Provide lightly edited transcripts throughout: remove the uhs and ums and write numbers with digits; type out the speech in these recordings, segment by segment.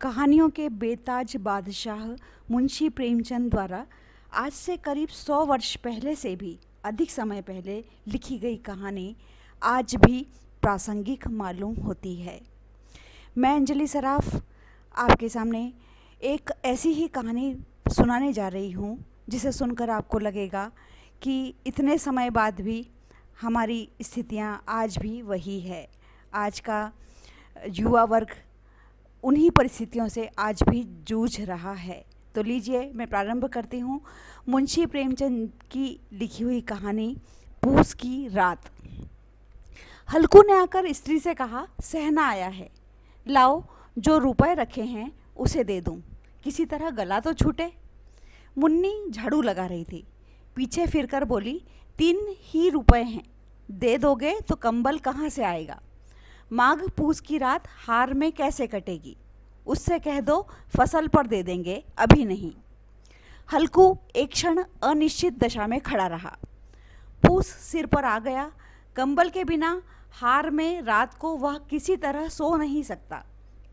कहानियों के बेताज बादशाह मुंशी प्रेमचंद द्वारा आज से करीब 100 वर्ष पहले से भी अधिक समय पहले लिखी गई कहानी आज भी प्रासंगिक मालूम होती है। मैं अंजलि सराफ आपके सामने एक ऐसी ही कहानी सुनाने जा रही हूँ जिसे सुनकर आपको लगेगा कि इतने समय बाद भी हमारी स्थितियाँ आज भी वही है। आज का युवा वर्ग उन्हीं परिस्थितियों से आज भी जूझ रहा है। तो लीजिए मैं प्रारंभ करती हूँ मुंशी प्रेमचंद की लिखी हुई कहानी पूस की रात। हल्कू ने आकर स्त्री से कहा, सहना आया है, लाओ जो रुपए रखे हैं उसे दे दूँ, किसी तरह गला तो छूटे। मुन्नी झाड़ू लगा रही थी, पीछे फिरकर बोली, 3 ही रुपए हैं, दे दोगे तो कंबल कहाँ से आएगा। माघ पूस की रात हार में कैसे कटेगी, उससे कह दो फसल पर दे देंगे, अभी नहीं। हल्कू एक क्षण अनिश्चित दशा में खड़ा रहा। पूस सिर पर आ गया, कंबल के बिना हार में रात को वह किसी तरह सो नहीं सकता,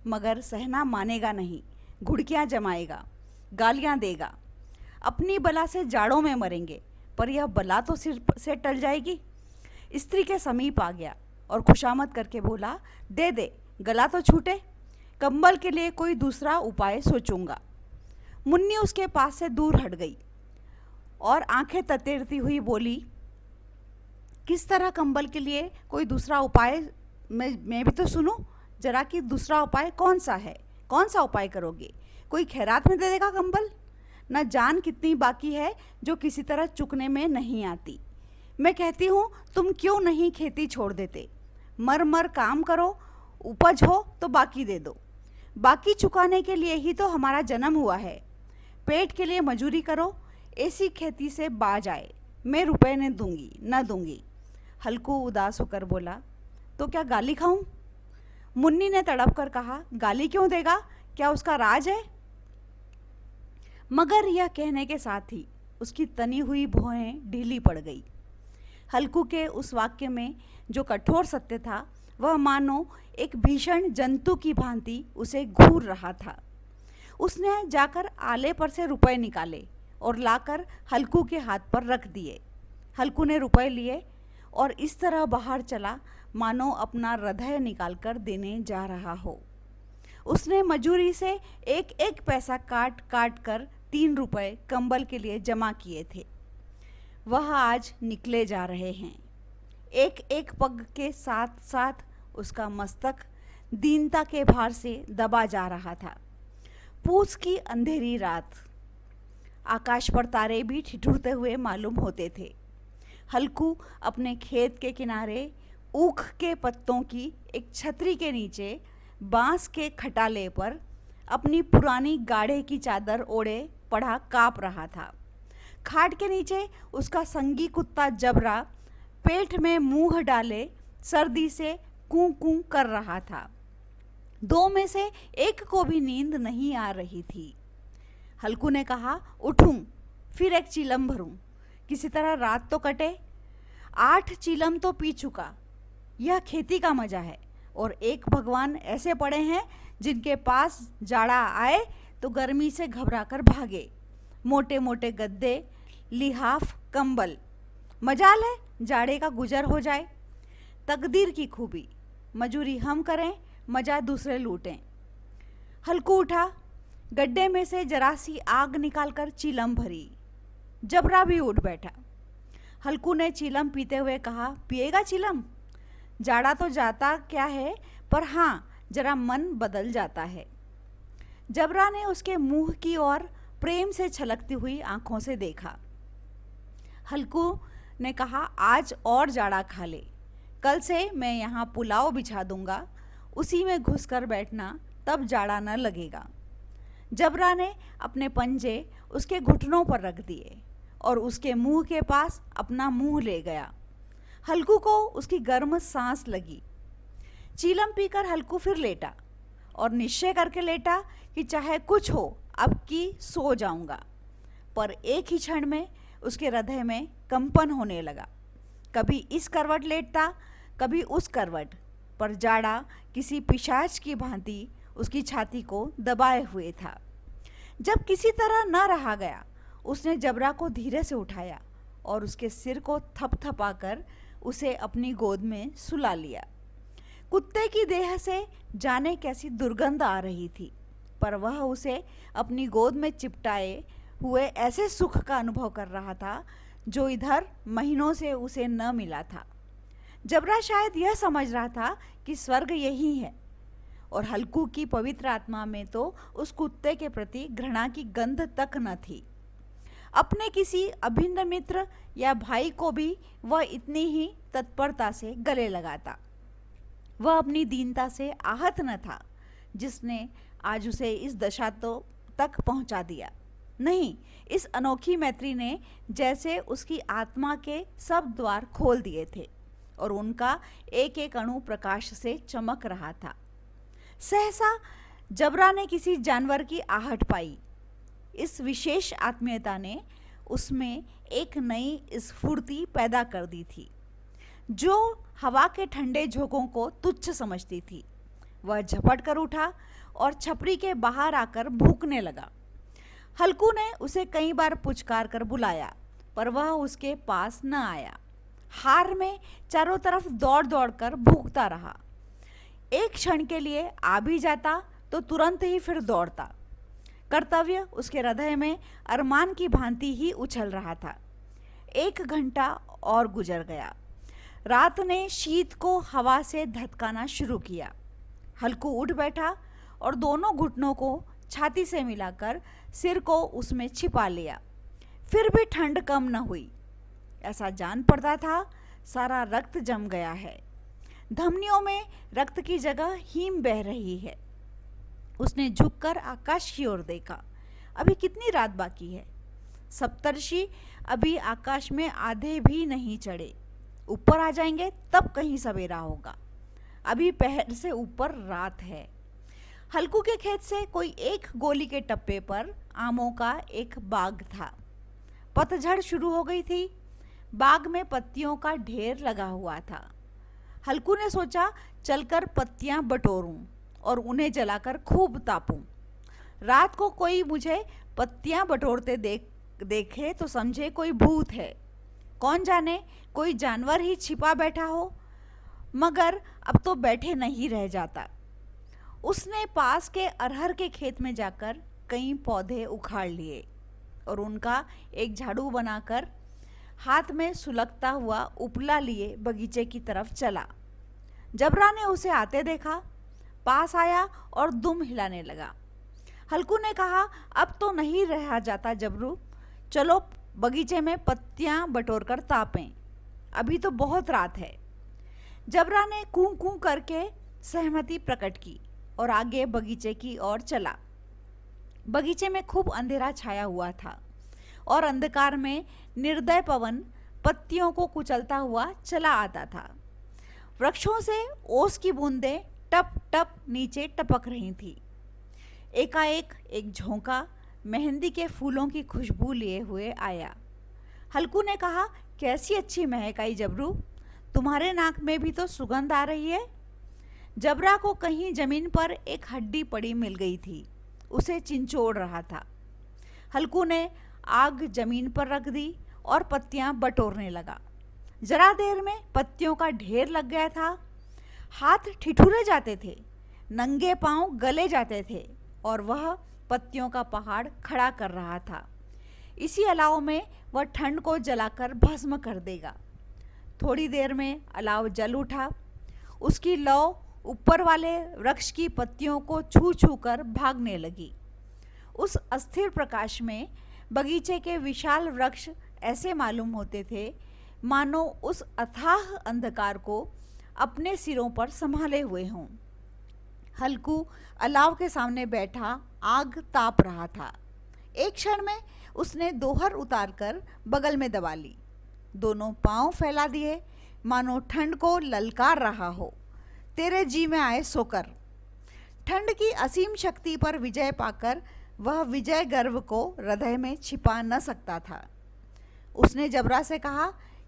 मगर सहना मानेगा नहीं, घुड़कियाँ जमाएगा, गालियाँ देगा। अपनी बला से जाड़ों में मरेंगे, पर यह बला तो सिर से टल जाएगी। स्त्री के समीप आ गया और खुशामद करके बोला, दे दे, गला तो छूटे, कंबल के लिए कोई दूसरा उपाय सोचूंगा। मुन्नी उसके पास से दूर हट गई और आंखें ततेरती हुई बोली, किस तरह कंबल के लिए कोई दूसरा उपाय, मैं भी तो सुनूं जरा कि दूसरा उपाय कौन सा है, कौन सा उपाय करोगे। कोई खैरात में दे देगा कंबल, न जान कितनी बाकी है जो किसी तरह चुकने में नहीं आती। मैं कहती हूँ तुम क्यों नहीं खेती छोड़ देते, मर मर काम करो, उपज हो तो बाकी दे दो। बाकी चुकाने के लिए ही तो हमारा जन्म हुआ है। पेट के लिए मजूरी करो, ऐसी खेती से बाज आए, मैं रुपए न दूंगी। हल्कू उदास होकर बोला, तो क्या गाली खाऊं। मुन्नी ने तड़प कर कहा, गाली क्यों देगा, क्या उसका राज है। मगर यह कहने के साथ ही उसकी तनी हुई भौहें ढीली पड़ गई। हल्कू के उस वाक्य में जो कठोर सत्य था वह मानो एक भीषण जंतु की भांति उसे घूर रहा था। उसने जाकर आले पर से रुपए निकाले और लाकर हल्कू के हाथ पर रख दिए। हल्कू ने रुपए लिए और इस तरह बाहर चला मानो अपना हृदय निकालकर देने जा रहा हो। उसने मजूरी से एक एक पैसा काट काट कर 3 रुपए कंबल के लिए जमा किए थे। वह आज निकले जा रहे हैं। एक एक पग के साथ साथ उसका मस्तक दीनता के भार से दबा जा रहा था। पूस की अंधेरी रात, आकाश पर तारे भी ठिठुरते हुए मालूम होते थे। हल्कू अपने खेत के किनारे ऊख के पत्तों की एक छतरी के नीचे बांस के खटाले पर अपनी पुरानी गाढ़े की चादर ओढ़े पड़ा काँप रहा था। खाट के नीचे उसका संगी कुत्ता जबरा पेट में मुंह डाले सर्दी से कूं कूं कर रहा था। 2 में से एक को भी नींद नहीं आ रही थी। हल्कू ने कहा, उठूं, फिर एक चीलम भरूं, किसी तरह रात तो कटे। 8 चीलम तो पी चुका, यह खेती का मजा है। और एक भगवान ऐसे पड़े हैं जिनके पास जाड़ा आए तो गर्मी से घबराकर भागे। मोटे मोटे गद्दे, लिहाफ, कंबल, मजाल है जाड़े का गुजर हो जाए। तकदीर की खूबी, मजूरी हम करें, मजा दूसरे लूटें। हल्कू उठा, गड्ढे में से जरा सी आग निकालकर चीलम भरी। जबरा भी उठ बैठा। हल्कू ने चीलम पीते हुए कहा, पिएगा चीलम। जाड़ा तो जाता क्या है, पर हाँ जरा मन बदल जाता है। जबरा ने उसके मुंह की ओर प्रेम से छलकती हुई आंखों से देखा। हल्कू ने कहा, आज और जाड़ा खा ले, कल से मैं यहाँ पुलाव बिछा दूंगा, उसी में घुसकर बैठना, तब जाड़ा न लगेगा। जबरा ने अपने पंजे उसके घुटनों पर रख दिए और उसके मुंह के पास अपना मुंह ले गया। हल्कू को उसकी गर्म सांस लगी। चीलम पीकर हल्कू फिर लेटा और निश्चय करके लेटा कि चाहे कुछ हो अब की सो जाऊंगा। पर एक ही क्षण में उसके हृदय में कंपन होने लगा। कभी इस करवट लेटता, कभी उस करवट, पर जाड़ा किसी पिशाच की भांति उसकी छाती को दबाए हुए था। जब किसी तरह न रहा गया, उसने जबरा को धीरे से उठाया और उसके सिर को थपथपाकर उसे अपनी गोद में सुला लिया। कुत्ते की देह से जाने कैसी दुर्गंध आ रही थी, पर वह उसे अपनी गोद में चिपटाए हुए ऐसे सुख का अनुभव कर रहा था जो इधर महीनों से उसे न मिला था। जबरा शायद यह समझ रहा था कि स्वर्ग यही है, और हल्कू की पवित्र आत्मा में तो उस कुत्ते के प्रति घृणा की गंध तक न थी। अपने किसी अभिन्न मित्र या भाई को भी वह इतनी ही तत्परता से गले लगाता। वह अपनी दीनता से आहत न था, जिसने आज उसे इस दशा तक पहुंचा दिया। नहीं, इस अनोखी मैत्री ने जैसे उसकी आत्मा के सब द्वार खोल दिए थे और उनका एक एक अणु प्रकाश से चमक रहा था। सहसा जबरा ने किसी जानवर की आहट पाई। इस विशेष आत्मीयता ने उसमें एक नई स्फूर्ति पैदा कर दी थी, जो हवा के ठंडे झोंकों को तुच्छ समझती थी। वह झपट कर उठा और छपरी के बाहर आकर भूखने लगा। हल्कू ने उसे कई बार पुचकार कर बुलाया, पर वह उसके पास न आया। हार में चारों तरफ दौड़ दौड़ कर भूखता रहा। एक क्षण के लिए आ भी जाता तो तुरंत ही फिर दौड़ता। कर्तव्य उसके हृदय में अरमान की भांति ही उछल रहा था। 1 घंटा और गुजर गया। रात ने शीत को हवा से धधकाना शुरू किया। हल्कू उठ बैठा और दोनों घुटनों को छाती से मिलाकर सिर को उसमें छिपा लिया। फिर भी ठंड कम न हुई। ऐसा जान पड़ता था सारा रक्त जम गया है। धमनियों में रक्त की जगह हीम बह रही है। उसने झुककर आकाश की ओर देखा। अभी कितनी रात बाकी है? सप्तर्षि अभी आकाश में आधे भी नहीं चढ़े। ऊपर आ जाएंगे तब कहीं सवेरा होगा। अभी पहर से ऊपर रात है। हल्कू के खेत से कोई 1 गोली के टप्पे पर आमों का एक बाग था। पतझड़ शुरू हो गई थी। बाग में पत्तियों का ढेर लगा हुआ था। हल्कू ने सोचा चलकर पत्तियां बटोरूं और उन्हें जलाकर खूब तापूं। रात को कोई मुझे पत्तियां बटोरते देखे तो समझे कोई भूत है। कौन जाने कोई जानवर ही छिपा बैठा हो। मगर अब तो बैठे नहीं रह जाता। उसने पास के अरहर के खेत में जाकर कई पौधे उखाड़ लिए और उनका एक झाड़ू बनाकर हाथ में सुलगता हुआ उपला लिए बगीचे की तरफ चला। जबरा ने उसे आते देखा, पास आया और दुम हिलाने लगा। हल्कू ने कहा, अब तो नहीं रहा जाता जबरू, चलो बगीचे में पत्तियां बटोर कर तापें, अभी तो बहुत रात है। जबरा ने कूं कूं करके सहमति प्रकट की और आगे बगीचे की ओर चला। बगीचे में खूब अंधेरा छाया हुआ था और अंधकार में निर्दय पवन पत्तियों को कुचलता हुआ चला आता था। वृक्षों से ओस की बूंदें टप टप नीचे टपक रही थी। एकाएक एक झोंका मेहंदी के फूलों की खुशबू लिए हुए आया। हल्कू ने कहा, कैसी अच्छी महक आई जबरू, तुम्हारे नाक में भी तो सुगंध आ रही है। जबरा को कहीं जमीन पर एक हड्डी पड़ी मिल गई थी, उसे चिंचोड़ रहा था। हल्कू ने आग जमीन पर रख दी और पत्तियां बटोरने लगा। जरा देर में पत्तियों का ढेर लग गया था। हाथ ठिठुरे जाते थे, नंगे पांव गले जाते थे और वह पत्तियों का पहाड़ खड़ा कर रहा था। इसी अलाव में वह ठंड को जलाकर भस्म कर देगा। थोड़ी देर में अलाव जल उठा। उसकी लौ ऊपर वाले वृक्ष की पत्तियों को छू छू कर भागने लगी। उस अस्थिर प्रकाश में बगीचे के विशाल वृक्ष ऐसे मालूम होते थे मानो उस अथाह अंधकार को अपने सिरों पर संभाले हुए हों। हल्कू अलाव के सामने बैठा आग ताप रहा था। एक क्षण में उसने दोहर उतारकर बगल में दबा ली। दोनों पांव फैला दिए मानो ठंड को ललकार रहा हो, तेरे जी में आए सोकर। ठंड की असीम शक्ति पर विजय पाकर वह विजय गर्व को हृदय में छिपा न सकता था। उसने जबरा से कहा,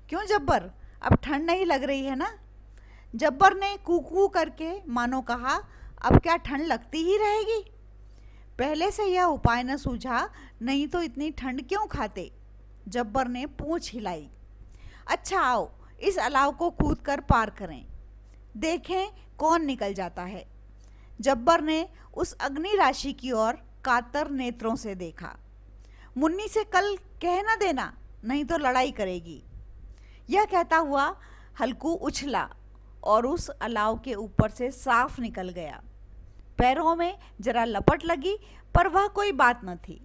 क्यों जब्बर, अब ठंड नहीं लग रही है ना? जब्बर ने कूकू करके मानो कहा, अब क्या ठंड लगती ही रहेगी? पहले से यह उपाय न सूझा, नहीं तो इतनी ठंड क्यों खाते? जब्बर ने पूंछ हिलाई। अच्छा आओ, इस अलाव को कूद कर पार करें, देखें कौन निकल जाता है। जब्बर ने उस अग्नि राशि की ओर कातर नेत्रों से देखा। मुन्नी से कल कह न देना, नहीं तो लड़ाई करेगी। यह कहता हुआ हल्कू उछला और उस अलाव के ऊपर से साफ निकल गया। पैरों में जरा लपट लगी, पर वह कोई बात न थी।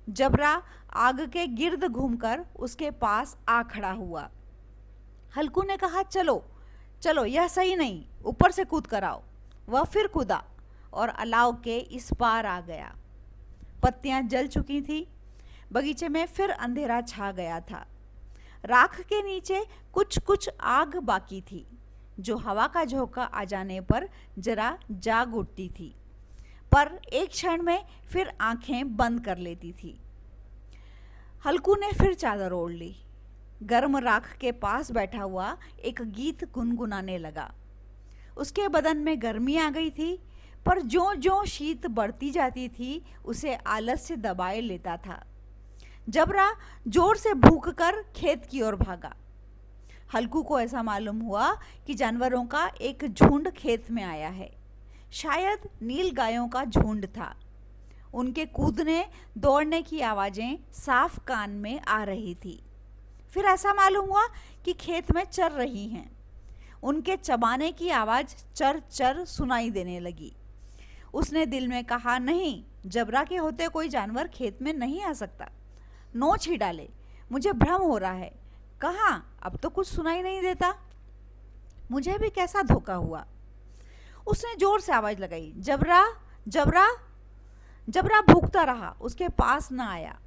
जबरा आग के गिर्द घूमकर उसके पास आ खड़ा हुआ। हल्कू ने कहा, चलो चलो, यह सही नहीं, ऊपर से कूद कर आओ। वह फिर कूदा और अलाव के इस पार आ गया। पत्तियां जल चुकी थी। बगीचे में फिर अंधेरा छा गया था। राख के नीचे कुछ कुछ आग बाकी थी, जो हवा का झोंका आ जाने पर जरा जाग उठती थी, पर एक क्षण में फिर आंखें बंद कर लेती थी। हल्कू ने फिर चादर ओढ़ ली। गर्म राख के पास बैठा हुआ एक गीत गुनगुनाने लगा। उसके बदन में गर्मी आ गई थी, पर ज्यों ज्यों शीत बढ़ती जाती थी उसे आलस से दबाए लेता था। जबरा जोर से भूख कर खेत की ओर भागा। हल्कू को ऐसा मालूम हुआ कि जानवरों का एक झुंड खेत में आया है। शायद नील गायों का झुंड था। उनके कूदने दौड़ने की आवाज़ें साफ कान में आ रही थी। फिर ऐसा मालूम हुआ कि खेत में चर रही हैं। उनके चबाने की आवाज़ चर चर सुनाई देने लगी। उसने दिल में कहा, नहीं, जबरा के होते कोई जानवर खेत में नहीं आ सकता। नोच ही डाले, मुझे भ्रम हो रहा है। कहाँ, अब तो कुछ सुनाई नहीं देता। मुझे भी कैसा धोखा हुआ। उसने जोर से आवाज़ लगाई, जबरा जबरा। जबरा भूखता रहा, उसके पास न आया।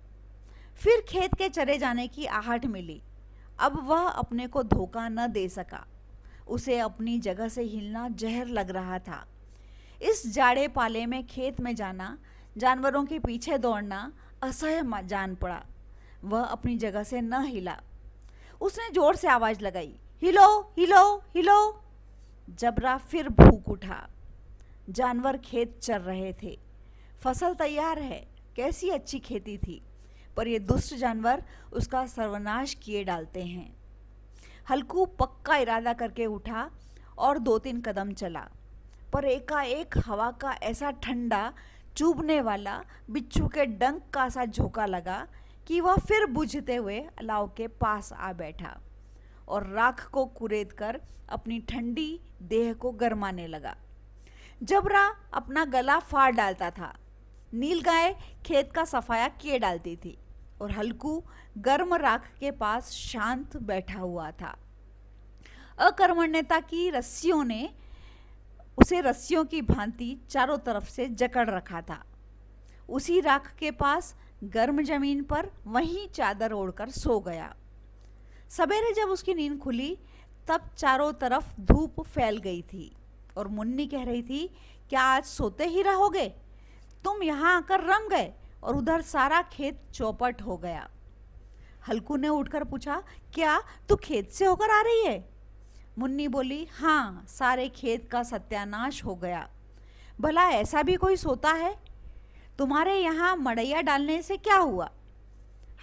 फिर खेत के चरे जाने की आहट मिली। अब वह अपने को धोखा न दे सका। उसे अपनी जगह से हिलना जहर लग रहा था। इस जाड़े पाले में खेत में जाना, जानवरों के पीछे दौड़ना असह्य जान पड़ा। वह अपनी जगह से न हिला। उसने जोर से आवाज़ लगाई, हिलो हिलो हिलो। जबरा फिर भूख उठा। जानवर खेत चर रहे थे। फसल तैयार है, कैसी अच्छी खेती थी, पर ये दुष्ट जानवर उसका सर्वनाश किए डालते हैं। हल्कू पक्का इरादा करके उठा और 2-3 कदम चला, पर एकाएक हवा का ऐसा ठंडा, चुभने वाला, बिच्छू के डंक का सा झोंका लगा कि वह फिर बुझते हुए अलाव के पास आ बैठा और राख को कुरेद कर अपनी ठंडी देह को गरमाने लगा। जबरा अपना गला फाड़ डालता था। नील गाय खेत का सफाया किए डालती थी और हल्कू गर्म राख के पास शांत बैठा हुआ था। अकर्मण्यता की रस्सियों ने उसे रस्सियों की भांति चारों तरफ से जकड़ रखा था। उसी राख के पास गर्म जमीन पर वहीं चादर ओढ़कर सो गया। सवेरे जब उसकी नींद खुली, तब चारों तरफ धूप फैल गई थी और मुन्नी कह रही थी, क्या आज सोते ही रहोगे? तुम यहाँ आकर रम गए और उधर सारा खेत चौपट हो गया। हल्कू ने उठकर पूछा, क्या तू खेत से होकर आ रही है? मुन्नी बोली, हाँ, सारे खेत का सत्यानाश हो गया। भला ऐसा भी कोई सोता है? तुम्हारे यहाँ मड़ैया डालने से क्या हुआ?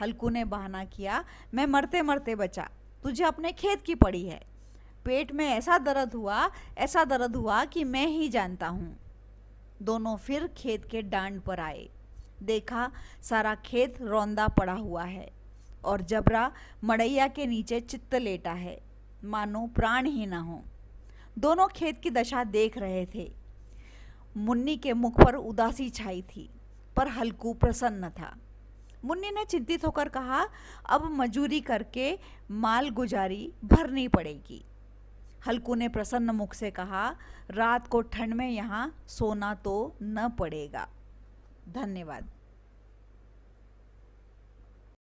हल्कू ने बहाना किया, मैं मरते मरते बचा, तुझे अपने खेत की पड़ी है। पेट में ऐसा दर्द हुआ कि मैं ही जानता हूँ। दोनों फिर खेत के डांड पर आए। देखा सारा खेत रौंदा पड़ा हुआ है और जबरा मड़ैया के नीचे चित्त लेटा है, मानो प्राण ही न हो। दोनों खेत की दशा देख रहे थे। मुन्नी के मुख पर उदासी छाई थी, पर हल्कू प्रसन्न था। मुन्नी ने चिंतित होकर कहा, अब मजूरी करके माल गुजारी भरनी पड़ेगी। हल्कू ने प्रसन्न मुख से कहा, रात को ठंड में यहाँ सोना तो न पड़ेगा। धन्यवाद।